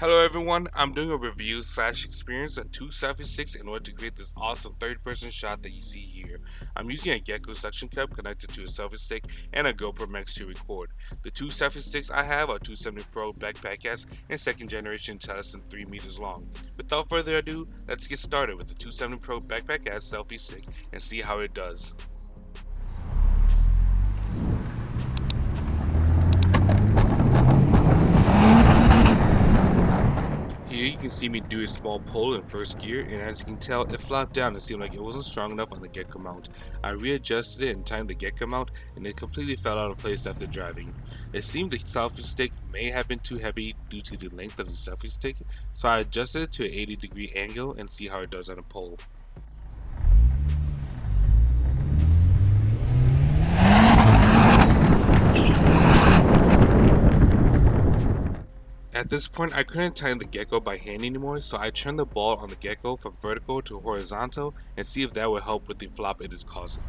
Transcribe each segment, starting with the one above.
Hello everyone, I'm doing a review slash experience on two selfie sticks in order to create this awesome third-person shot that you see here. I'm using a Gecko suction cup connected to a selfie stick and a GoPro Max to record. The two selfie sticks I have are 270 Pro BackPack S and second generation Telesin 3 meters long. Without further ado, let's get started with the 270 Pro BackPack S selfie stick and see how it does. Here you can see me do a small pull in first gear, and as you can tell, it flopped down and seemed like it wasn't strong enough on the Gecko mount. I readjusted it and timed the Gecko mount, and it completely fell out of place after driving. It seemed the selfie stick may have been too heavy due to the length of the selfie stick, so I adjusted it to an 80-degree angle and see how it does on a pull. At this point, I couldn't time the Gecko by hand anymore, so I turned the ball on the Gecko from vertical to horizontal and see if that would help with the flop it is causing.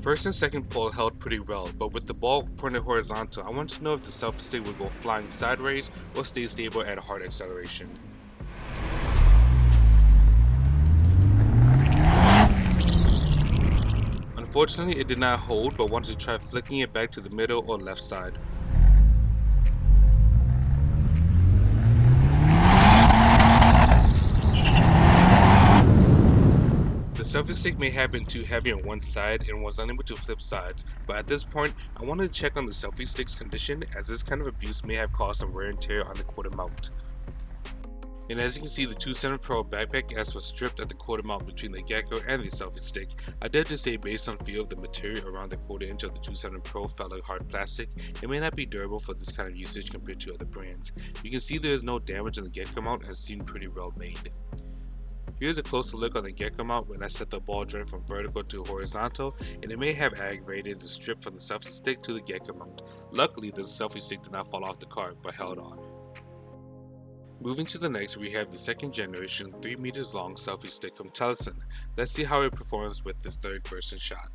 First and second pull held pretty well, but with the ball pointed horizontal, I wanted to know if the selfie stick would go flying sideways or stay stable at a hard acceleration. Unfortunately, it did not hold, but wanted to try flicking it back to the middle or left side. The selfie stick may have been too heavy on one side and was unable to flip sides, but at this point, I wanted to check on the selfie stick's condition, as this kind of abuse may have caused some wear and tear on the quarter mount. And as you can see, the 270 Pro BackPack S was stripped at the quarter mount between the Gecko and the selfie stick. I dare to say, based on feel of the material around the quarter inch of the 270 Pro felt like hard plastic, it may not be durable for this kind of usage compared to other brands. You can see there is no damage on the Gecko mount and seemed pretty well made. Here's a closer look on the Gecko mount when I set the ball joint from vertical to horizontal, and it may have aggravated the strip from the selfie stick to the Gecko mount. Luckily, the selfie stick did not fall off the cart, but held on. Moving to the next, we have the second generation 3 meters long selfie stick from Telesin. Let's see how it performs with this third person shot.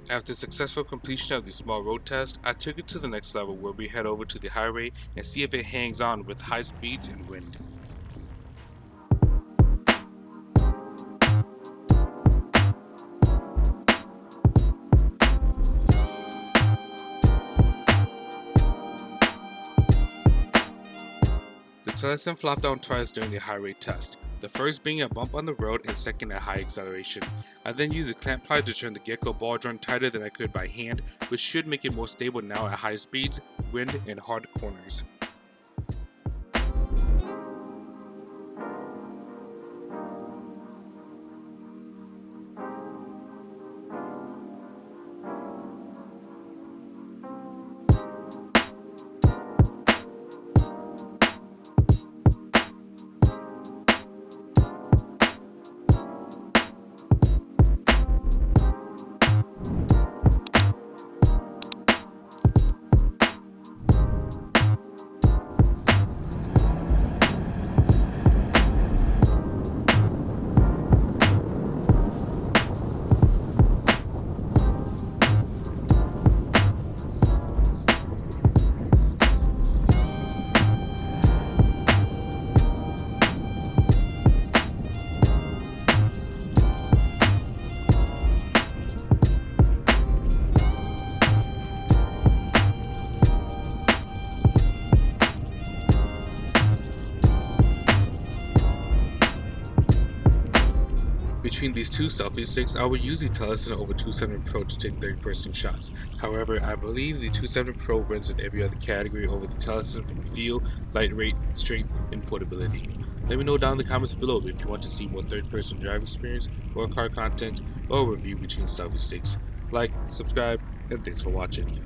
After successful completion of the small road test, I took it to the next level where we head over to the highway and see if it hangs on with high speeds and wind. The Telesin flopped down twice during the highway test, the first being a bump on the road and second at high acceleration. I then used a clamp plier to turn the Gecko ball joint tighter than I could by hand, which should make it more stable now at high speeds, wind, and hard corners. between these two selfie sticks, I would use the Telesin over 27 Pro to take third-person shots. However, I believe the 27 Pro wins in every other category over the Telesin from feel, light rate, strength, and portability. Let me know down in the comments below if you want to see more third-person driving experience, more car content, or a review between selfie sticks. Like, subscribe, and thanks for watching.